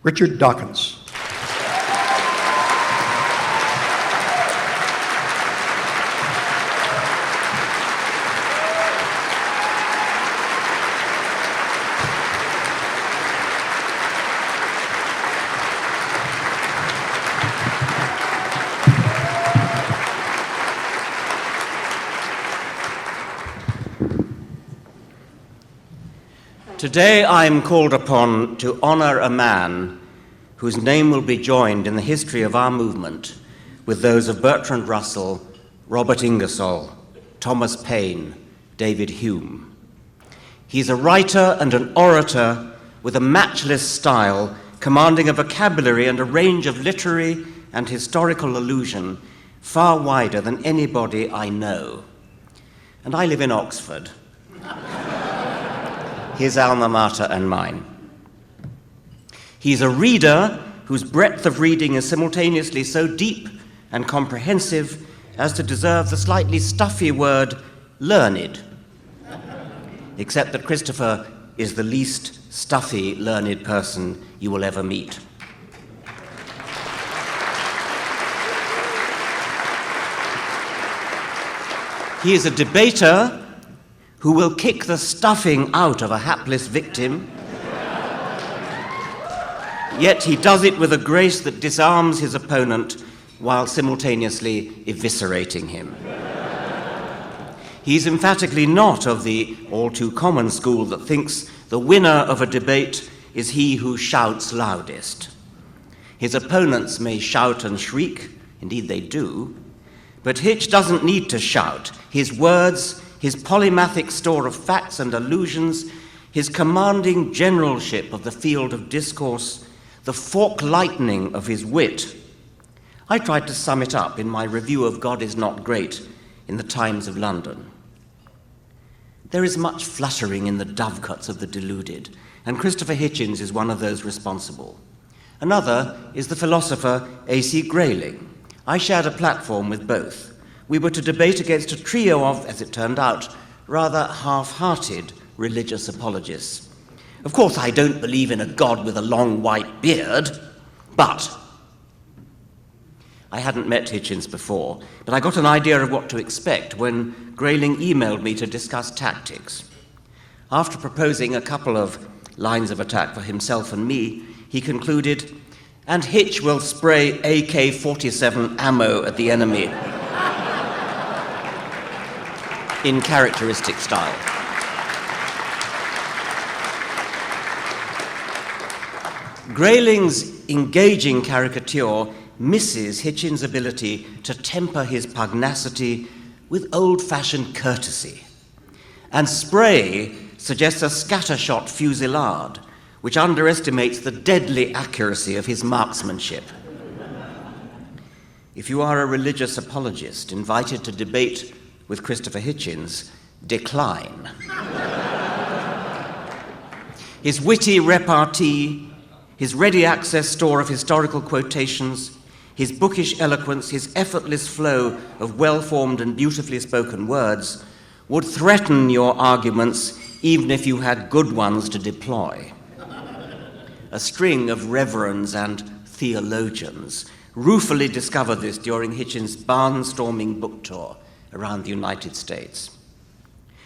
Richard Dawkins. Today I am called upon to honor a man whose name will be joined in the history of our movement with those of Bertrand Russell, Robert Ingersoll, Thomas Paine, David Hume. He's a writer and an orator with a matchless style, commanding a vocabulary and a range of literary and historical allusion far wider than anybody I know. And I live in Oxford, his alma mater and mine. He's a reader whose breadth of reading is simultaneously so deep and comprehensive as to deserve the slightly stuffy word learned, except that Christopher is the least stuffy, learned person you will ever meet. He is a debater who will kick the stuffing out of a hapless victim, yet he does it with a grace that disarms his opponent while simultaneously eviscerating him. He's emphatically not of the all-too-common school that thinks the winner of a debate is he who shouts loudest. His opponents may shout and shriek, indeed they do, but Hitch doesn't need to shout. His words, his polymathic store of facts and allusions, his commanding generalship of the field of discourse, the fork lightning of his wit. I tried to sum it up in my review of God is Not Great in the Times of London. There is much fluttering in the dovecots of the deluded, and Christopher Hitchens is one of those responsible. Another is the philosopher A.C. Grayling. I shared a platform with both. We were to debate against a trio of, as it turned out, rather half-hearted religious apologists. Of course, I don't believe in a God with a long white beard, but I hadn't met Hitchens before, but I got an idea of what to expect when Grayling emailed me to discuss tactics. After proposing a couple of lines of attack for himself and me, he concluded, "And Hitch will spray AK-47 ammo at the enemy," in characteristic style. Grayling's engaging caricature misses Hitchens' ability to temper his pugnacity with old-fashioned courtesy. And spray suggests a scattershot fusillade, which underestimates the deadly accuracy of his marksmanship. If you are a religious apologist invited to debate with Christopher Hitchens, decline. His witty repartee, his ready access store of historical quotations, his bookish eloquence, his effortless flow of well-formed and beautifully spoken words would threaten your arguments even if you had good ones to deploy. A string of reverends and theologians ruefully discovered this during Hitchens' barnstorming book tour around the United States.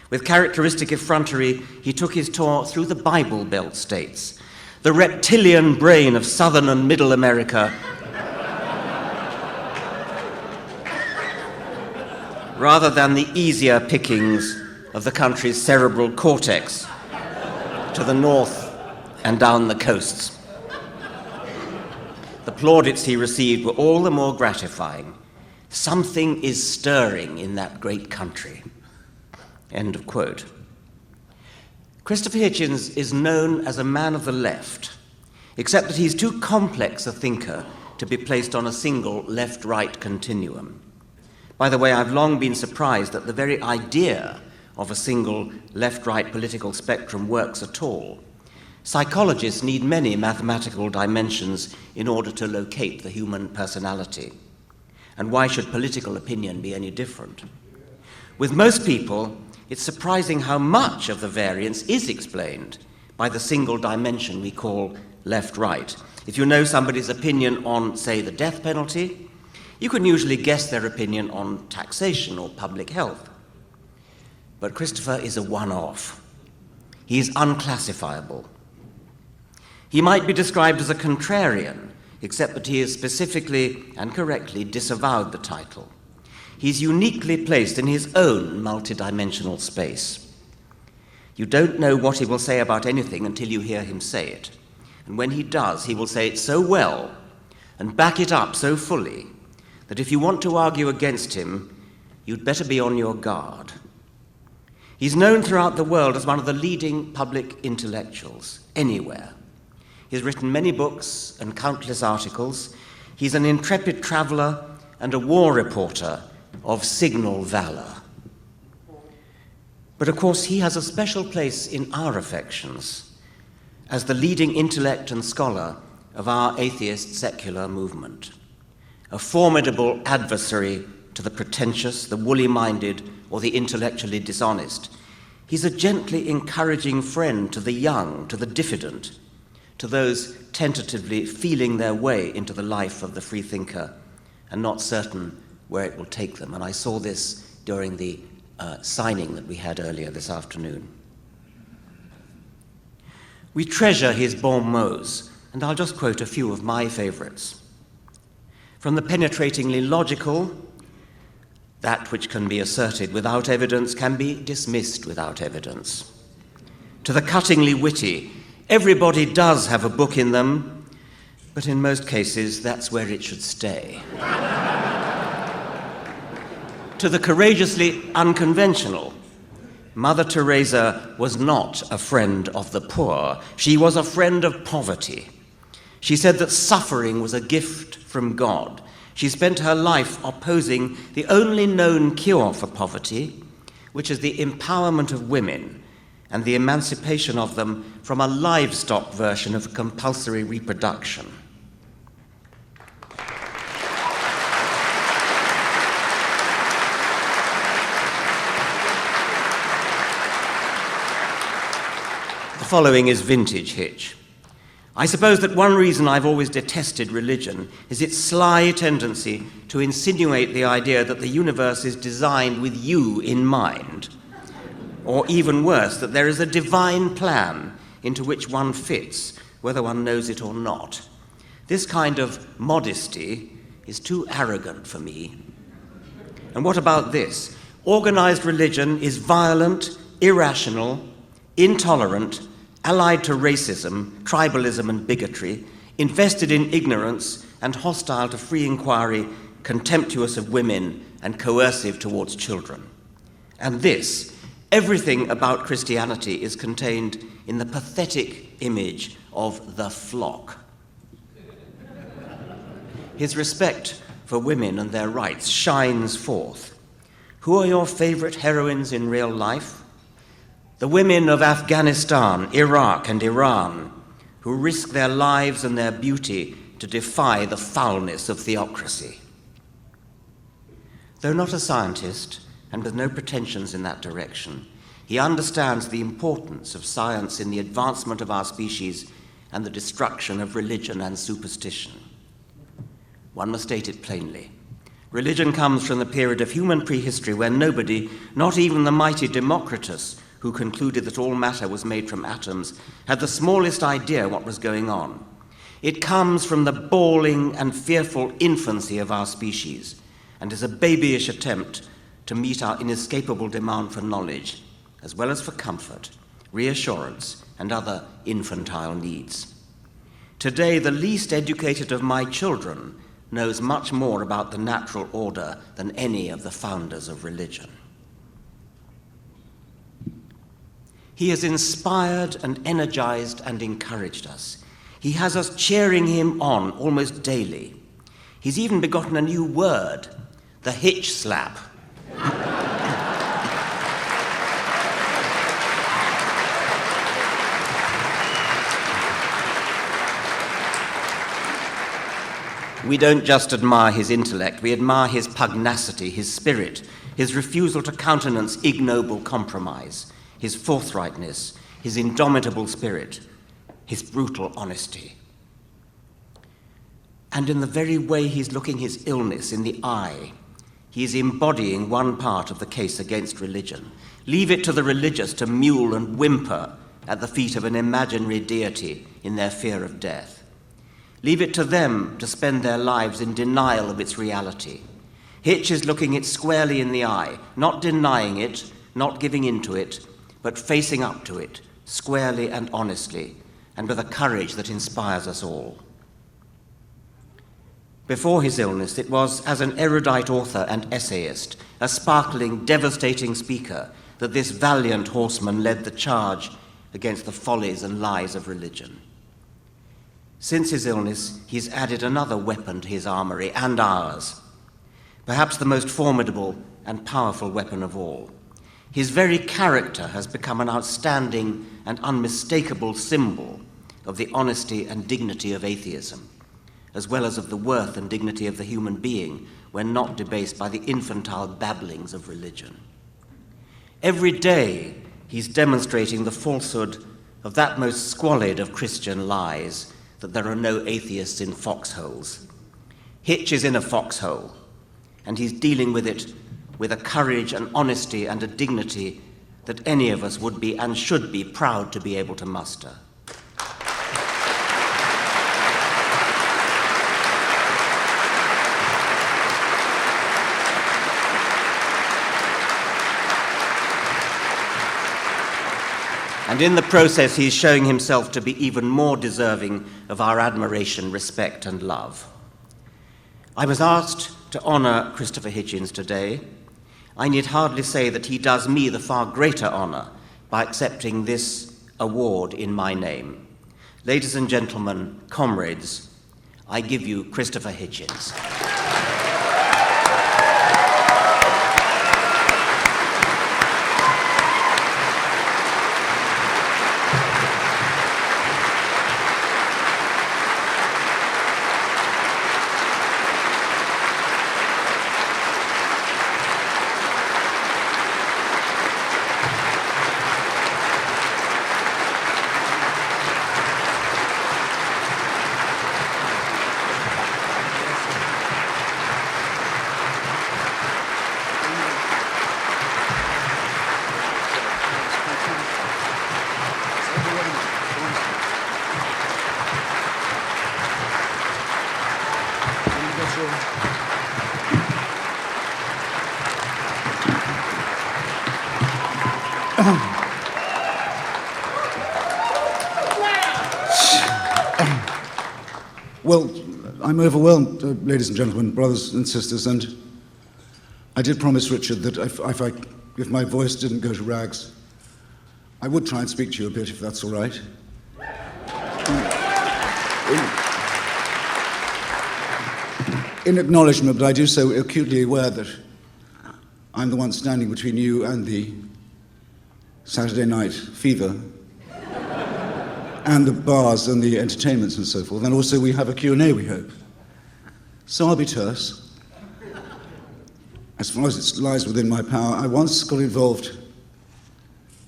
With characteristic effrontery, he took his tour through the Bible Belt states, the reptilian brain of Southern and Middle America, rather than the easier pickings of the country's cerebral cortex to the north and down the coasts. The plaudits he received were all the more gratifying. Something is stirring in that great country. End of quote. Christopher Hitchens is known as a man of the left, except that he's too complex a thinker to be placed on a single left-right continuum. By the way, I've long been surprised that the very idea of a single left-right political spectrum works at all. Psychologists need many mathematical dimensions in order to locate the human personality. And why should political opinion be any different? With most people, it's surprising how much of the variance is explained by the single dimension we call left-right. If you know somebody's opinion on, say, the death penalty, you can usually guess their opinion on taxation or public health. But Christopher is a one-off. He is unclassifiable. He might be described as a contrarian, except that he has specifically and correctly disavowed the title. He's uniquely placed in his own multidimensional space. You don't know what he will say about anything until you hear him say it. And when he does, he will say it so well and back it up so fully that if you want to argue against him, you'd better be on your guard. He's known throughout the world as one of the leading public intellectuals, anywhere. He's written many books and countless articles. He's an intrepid traveler and a war reporter of signal valor. But of course, he has a special place in our affections as the leading intellect and scholar of our atheist secular movement, a formidable adversary to the pretentious, the woolly-minded, or the intellectually dishonest. He's a gently encouraging friend to the young, to the diffident, to those tentatively feeling their way into the life of the freethinker and not certain where it will take them. And I saw this during the signing that we had earlier this afternoon. We treasure his bon mots, and I'll just quote a few of my favorites. From the penetratingly logical, that which can be asserted without evidence can be dismissed without evidence, to the cuttingly witty, everybody does have a book in them, but in most cases, that's where it should stay. To the courageously unconventional, Mother Teresa was not a friend of the poor. She was a friend of poverty. She said that suffering was a gift from God. She spent her life opposing the only known cure for poverty, which is the empowerment of women and the emancipation of them from a livestock version of compulsory reproduction. The following is vintage Hitch. I suppose that one reason I've always detested religion is its sly tendency to insinuate the idea that the universe is designed with you in mind. Or even worse, that there is a divine plan into which one fits, whether one knows it or not. This kind of modesty is too arrogant for me. And what about this? Organized religion is violent, irrational, intolerant, allied to racism, tribalism, and bigotry, invested in ignorance, and hostile to free inquiry, contemptuous of women, and coercive towards children. And this, everything about Christianity, is contained in the pathetic image of the flock. His respect for women and their rights shines forth. Who are your favorite heroines in real life? The women of Afghanistan, Iraq, and Iran, who risk their lives and their beauty to defy the foulness of theocracy. Though not a scientist, and with no pretensions in that direction, he understands the importance of science in the advancement of our species and the destruction of religion and superstition. One must state it plainly. Religion comes from the period of human prehistory when nobody, not even the mighty Democritus, who concluded that all matter was made from atoms, had the smallest idea what was going on. It comes from the bawling and fearful infancy of our species, and is a babyish attempt to meet our inescapable demand for knowledge, as well as for comfort, reassurance, and other infantile needs. Today, the least educated of my children knows much more about the natural order than any of the founders of religion. He has inspired and energized and encouraged us. He has us cheering him on almost daily. He's even begotten a new word, the hitch slap. We don't just admire his intellect, we admire his pugnacity, his spirit, his refusal to countenance ignoble compromise, his forthrightness, his indomitable spirit, his brutal honesty. And in the very way he's looking his illness in the eye, he is embodying one part of the case against religion. Leave it to the religious to mewl and whimper at the feet of an imaginary deity in their fear of death. Leave it to them to spend their lives in denial of its reality. Hitch is looking it squarely in the eye, not denying it, not giving in to it, but facing up to it, squarely and honestly, and with a courage that inspires us all. Before his illness, it was as an erudite author and essayist, a sparkling, devastating speaker, that this valiant horseman led the charge against the follies and lies of religion. Since his illness, he's added another weapon to his armory and ours, perhaps the most formidable and powerful weapon of all. His very character has become an outstanding and unmistakable symbol of the honesty and dignity of atheism, as well as of the worth and dignity of the human being when not debased by the infantile babblings of religion. Every day, he's demonstrating the falsehood of that most squalid of Christian lies, that there are no atheists in foxholes. Hitch is in a foxhole, and he's dealing with it with a courage, an honesty, and a dignity that any of us would be and should be proud to be able to muster. And in the process, he's showing himself to be even more deserving of our admiration, respect, and love. I was asked to honor Christopher Hitchens today. I need hardly say that he does me the far greater honor by accepting this award in my name. Ladies and gentlemen, comrades, I give you Christopher Hitchens. Well, I'm overwhelmed, ladies and gentlemen, brothers and sisters, and I did promise Richard that if my voice didn't go to rags, I would try and speak to you a bit, if that's all right. In acknowledgement, but I do so acutely aware that I'm the one standing between you and the Saturday night fever, and the bars and the entertainments and so forth. And also we have a Q&A, we hope. So I'll be terse. As far as it lies within my power, I once got involved,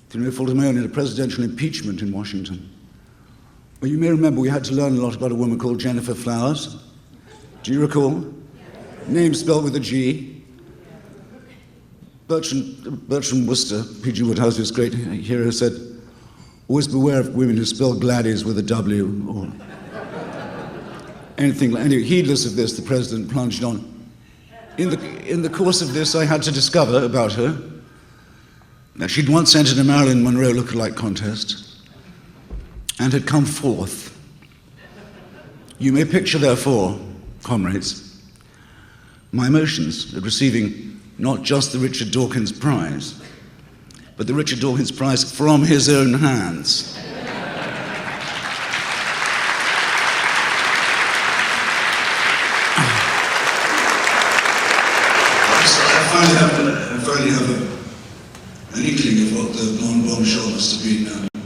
through no fault of my own, in a presidential impeachment in Washington. Well, you may remember we had to learn a lot about a woman called Jennifer Flowers. Do you recall? Name spelled with a G. Bertram Wooster, P.G. Woodhouse's great hero, said, "Always beware of women who spell Gladys with a W," or anything. Anyway, heedless of this, the president plunged on. In the course of this, I had to discover about her that she'd once entered a Marilyn Monroe lookalike contest and had come fourth. You may picture, therefore, comrades, my emotions at receiving not just the Richard Dawkins Prize, but the Richard Dawkins Prize from his own hands. I finally have an inkling of what the blonde bombshell must have been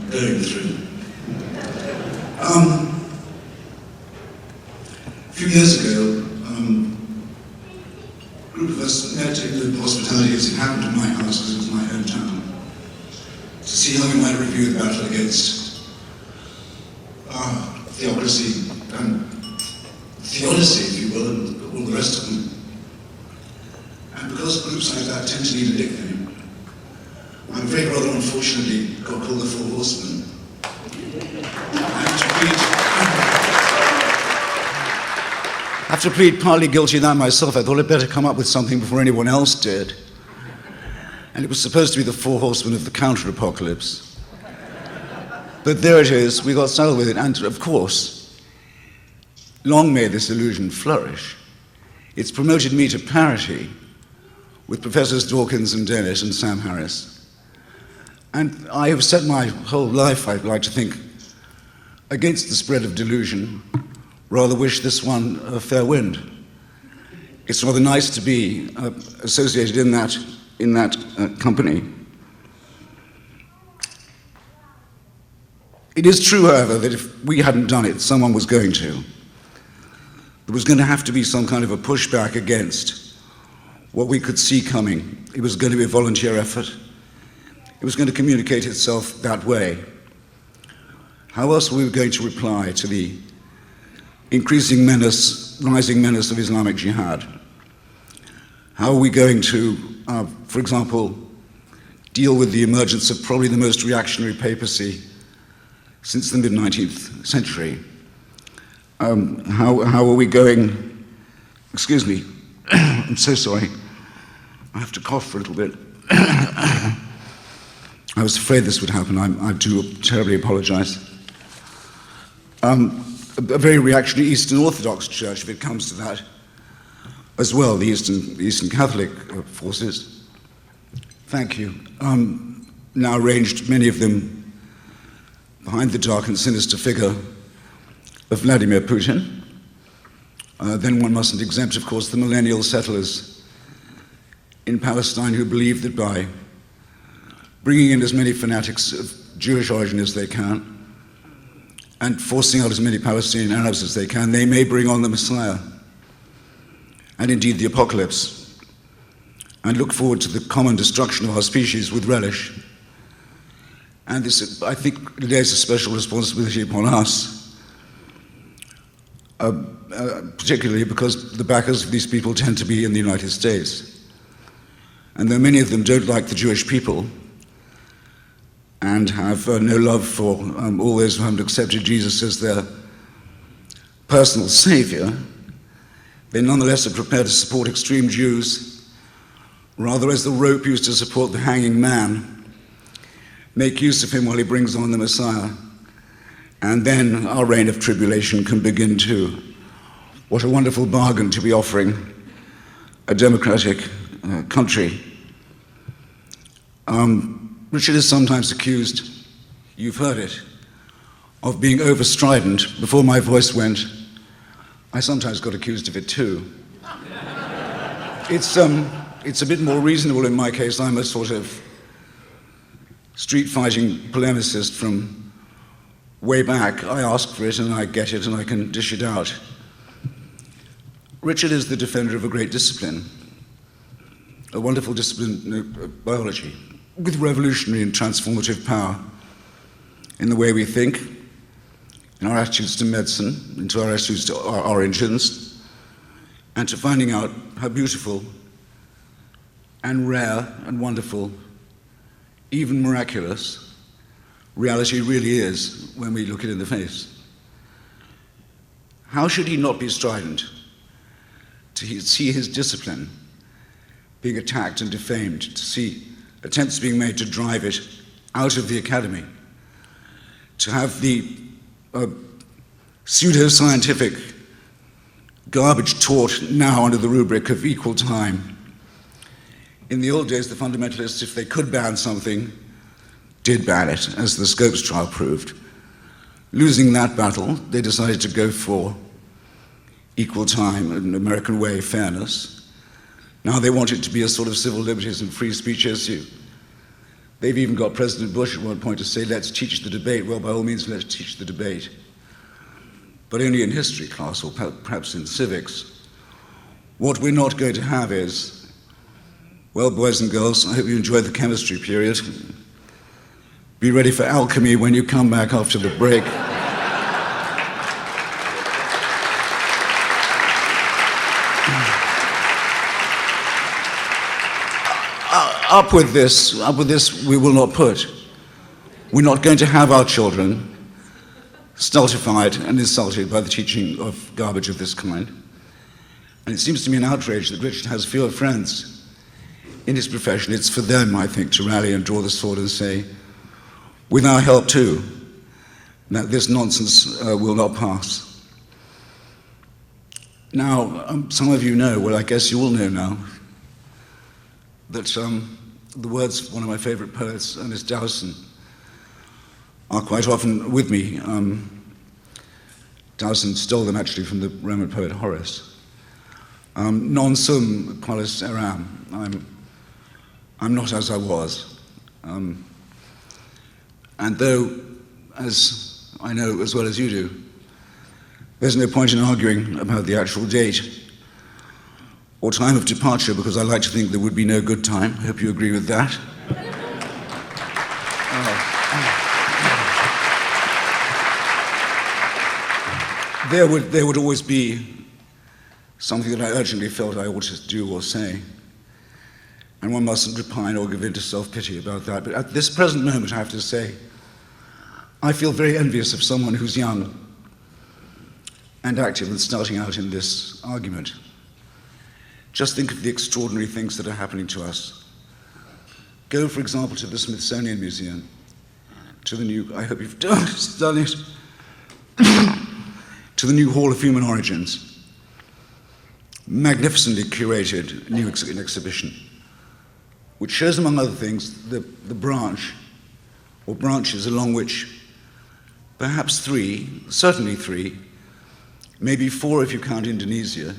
going through. A few years ago, a group of us met in good hospitality, as it happened to my house because it was my hometown, to see how we might review the battle against theocracy and theodicy, if you will, and all the rest of them. And because groups like that tend to need a nickname, I'm afraid rather unfortunately got called the Four Horsemen. I have to plead partly guilty of that myself. I thought I'd better come up with something before anyone else did. And it was supposed to be the Four Horsemen of the Counter-Apocalypse. But there it is, we got settled with it, and of course, long may this illusion flourish. It's promoted me to parity with Professors Dawkins and Dennett and Sam Harris. And I have set my whole life, I'd like to think, against the spread of delusion, rather wish this one a fair wind. It's rather nice to be associated in that company. It is true, however, that if we hadn't done it, someone was going to. There was going to have to be some kind of a pushback against what we could see coming. It was going to be a volunteer effort. It was going to communicate itself that way. How else were we going to reply to the increasing menace, rising menace of Islamic jihad? How are we going to, for example, deal with the emergence of probably the most reactionary papacy since the mid-19th century? How are we going, excuse me, I'm so sorry, I have to cough for a little bit. I was afraid this would happen, I do terribly apologize. A very reactionary Eastern Orthodox church, if it comes to that, as well, the Eastern Catholic forces. Thank you. Now arranged, many of them, behind the dark and sinister figure of Vladimir Putin. Then one mustn't exempt, of course, the millennial settlers in Palestine who believe that by bringing in as many fanatics of Jewish origin as they can, and forcing out as many Palestinian Arabs as they can, they may bring on the Messiah, and indeed the apocalypse, and look forward to the common destruction of our species with relish. And this, I think, lays a special responsibility upon us, particularly because the backers of these people tend to be in the United States. And though many of them don't like the Jewish people, and have no love for all those who haven't accepted Jesus as their personal savior, they nonetheless are prepared to support extreme Jews, rather as the rope used to support the hanging man, make use of him while he brings on the Messiah, and then our reign of tribulation can begin too. What a wonderful bargain to be offering a democratic country. Richard is sometimes accused, you've heard it, of being over-strident. Before my voice went, I sometimes got accused of it too. It's a bit more reasonable in my case. I'm a sort of street-fighting polemicist from way back. I ask for it and I get it and I can dish it out. Richard is the defender of a great discipline, a wonderful discipline, biology, with revolutionary and transformative power in the way we think, in our attitudes to medicine, into our attitudes to our origins, and to finding out how beautiful and rare and wonderful, even miraculous, reality really is when we look it in the face. How should he not be strident to see his discipline being attacked and defamed, to see attempts being made to drive it out of the academy, to have the pseudo-scientific garbage taught now under the rubric of equal time. In the old days, the fundamentalists, if they could ban something, did ban it, as the Scopes trial proved. Losing that battle, they decided to go for equal time, an American way, fairness. Now they want it to be a sort of civil liberties and free speech issue. They've even got President Bush at one point to say, let's teach the debate. Well, by all means, let's teach the debate. But only in history class, or perhaps in civics. What we're not going to have is, well, boys and girls, I hope you enjoyed the chemistry period. Be ready for alchemy when you come back after the break. up with this we will not put. We're not going to have our children stultified and insulted by the teaching of garbage of this kind. And it seems to me an outrage that Richard has fewer friends in his profession. It's for them, I think, to rally and draw the sword and say, with our help too, that this nonsense will not pass. Now, some of you know, well, I guess you all know now, that the words of one of my favorite poets, Ernest Dowson, are quite often with me. Dowson stole them actually from the Roman poet Horace. Non sum qualis eram. I'm not as I was. And though, as I know as well as you do, there's no point in arguing about the actual date or time of departure, because I like to think there would be no good time. I hope you agree with that. There would always be something that I urgently felt I ought to do or say, and one mustn't repine or give in to self-pity about that. But at this present moment, I have to say, I feel very envious of someone who's young and active and starting out in this argument. Just think of the extraordinary things that are happening to us. Go, for example, to the Smithsonian Museum, to the new, I hope you've done it, to the new Hall of Human Origins. Magnificently curated new exhibition, which shows, among other things, the branch, or branches along which perhaps certainly three, maybe four if you count Indonesia,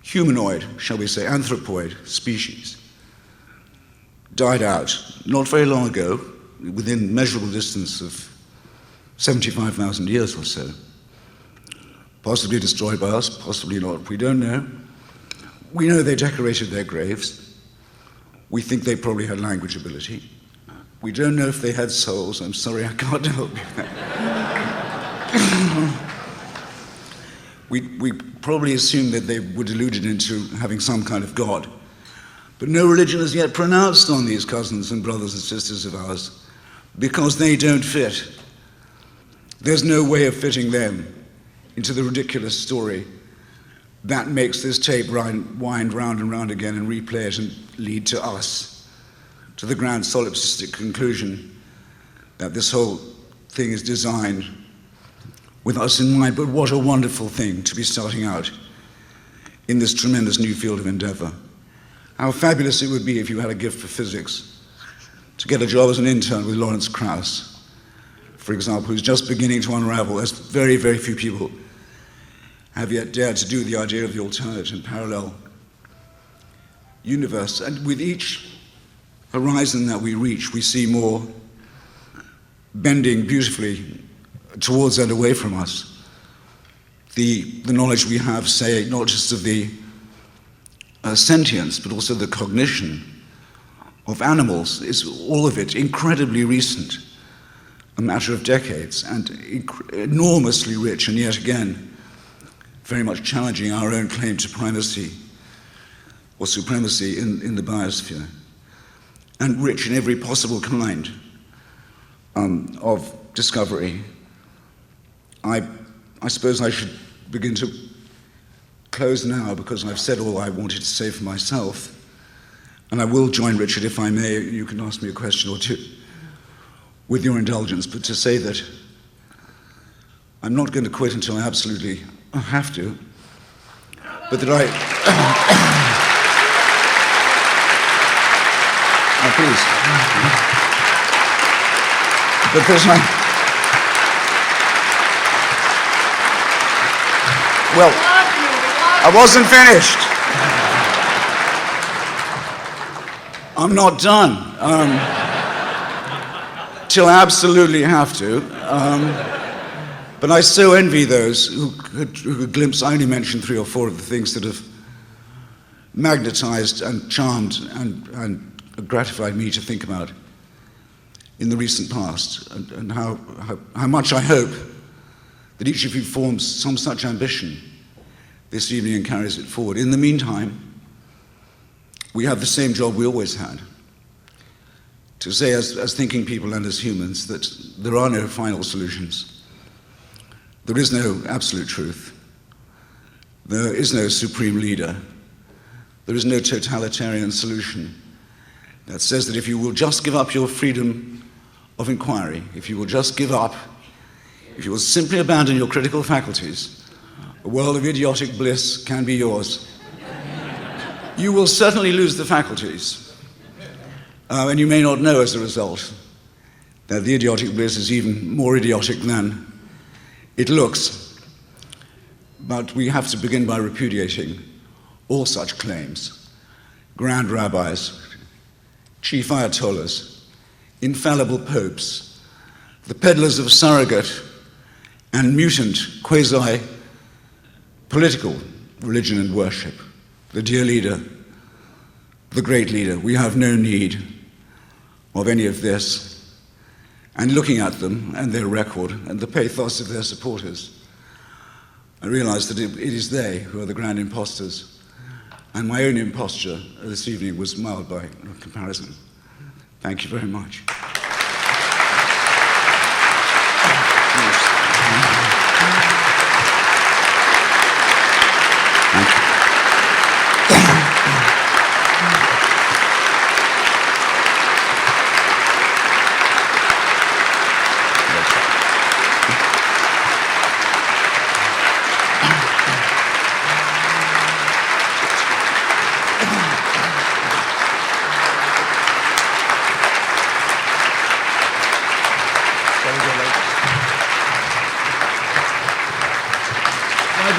humanoid, shall we say, anthropoid species, died out not very long ago, within measurable distance of 75,000 years or so. Possibly destroyed by us, possibly not, we don't know. We know they decorated their graves. We think they probably had language ability. We don't know if they had souls. I'm sorry, I can't help you. We probably assume that they were deluded into having some kind of God. But no religion is yet pronounced on these cousins and brothers and sisters of ours, because they don't fit. There's no way of fitting them into the ridiculous story that makes this tape wind round and round again and replay it and lead to us, to the grand solipsistic conclusion that this whole thing is designed with us in mind. But what a wonderful thing to be starting out in this tremendous new field of endeavor. How fabulous it would be if you had a gift for physics to get a job as an intern with Lawrence Krauss, for example, who's just beginning to unravel, as very, very few people have yet dared to do, the idea of the alternate and parallel universe. And with each horizon that we reach, we see more bending beautifully towards and away from us. The knowledge we have, say, not just of the sentience, but also the cognition of animals, is all of it incredibly recent, a matter of decades, and enormously rich, and yet again, very much challenging our own claim to primacy or supremacy in the biosphere, and rich in every possible kind of discovery. I suppose I should begin to close now, because I've said all I wanted to say for myself, and I will join Richard if I may. You can ask me a question or two with your indulgence, but to say that I'm not going to quit until I absolutely have to, but that please. But there's well, I wasn't finished. I'm not done. Till I absolutely have to. But I so envy those who could glimpse. I only mentioned 3 or 4 of the things that have magnetized and charmed and gratified me to think about in the recent past, and how much I hope that each of you forms some such ambition this evening and carries it forward. In the meantime, we have the same job we always had, to say as thinking people and as humans that there are no final solutions. There is no absolute truth. There is no supreme leader. There is no totalitarian solution that says that if you will just give up your freedom of inquiry, if you will just give up, if you will simply abandon your critical faculties, a world of idiotic bliss can be yours. You will certainly lose the faculties, and you may not know as a result that the idiotic bliss is even more idiotic than it looks. But we have to begin by repudiating all such claims. Grand rabbis, chief ayatollahs, infallible popes, the peddlers of surrogate and mutant quasi-political religion and worship, the dear leader, the great leader. We have no need of any of this. And looking at them and their record and the pathos of their supporters, I realized that it is they who are the grand imposters. And my own imposture this evening was mild by comparison. Thank you very much.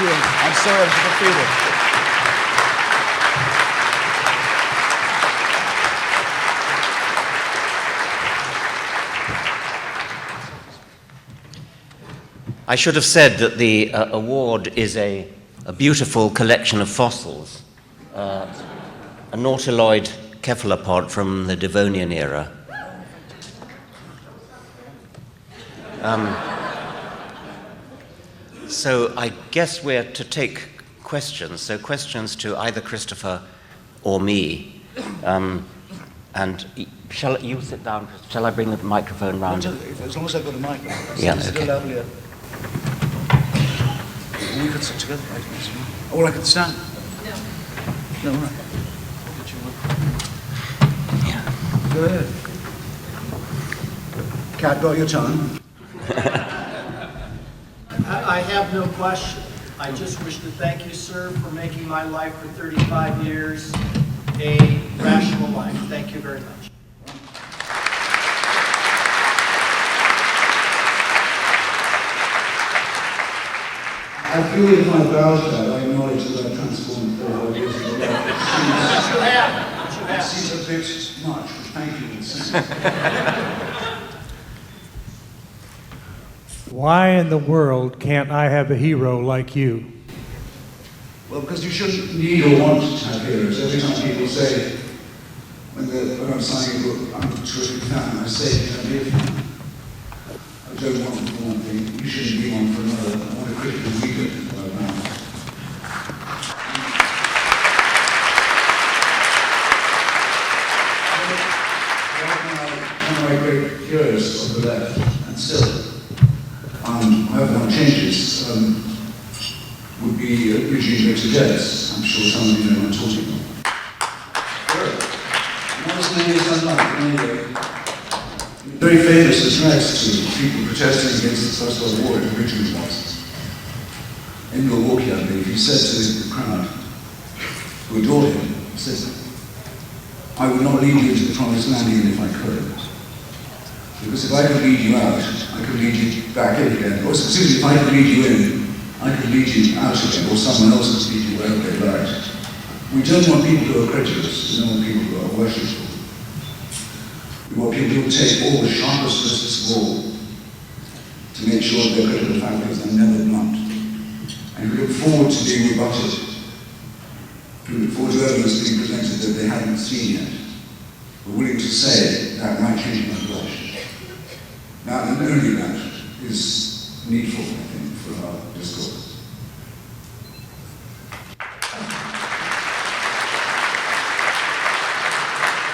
I'm sorry for the feeling. I should have said that the award is a beautiful collection of fossils, a nautiloid cephalopod from the Devonian era. So I guess we're to take questions. So questions to either Christopher or me. And shall you sit down? Shall I bring the microphone round? As long as I've got a mic. Yeah, it's okay. still lovelier. We could sit together. Or I could stand. No, all right. Yeah. Go ahead. Cat, got your tongue? I have no question. I just wish to thank you, sir, for making my life for 35 years a rational life. Thank you very much. I feel if I bow to that, I acknowledge that I transformed 4 years ago. Yes, you have. You It have. seems a bit much. Thank you. Why in the world can't I have a hero like you? Well, because you shouldn't need or want to have heroes. Every time people say, when I'm signing a book, I'm a terrific fan, I say, I don't want one for one thing, you shouldn't be one for another. I want a critical reader right now. One of my great heroes of the left, and still, however one changes, would be Eugene Victor Jess. I'm sure some of you know what I'm talking about. Not as many as I'd like, but anyway. Very famous as rags to people protesting against the First World War in Richmond was. In Milwaukee, I believe, he said to the crowd, who adored him, he says, I would not lead you to the promised land even if I could. Because if I could lead you out, I could lead you back in again. Or excuse me, if I could lead you in, I could lead you out again, or someone else could lead you wherever they liked. We don't want people who are credulous, we don't want people who are worshipful. We want people who will take all the sharpest risks of all to make sure that their critical faculties are never blunt. And we look forward to being rebutted. We look forward to evidence being presented that they haven't seen yet. We're willing to say that might change my blush. Now, and only that is needful, I think, for our discourse.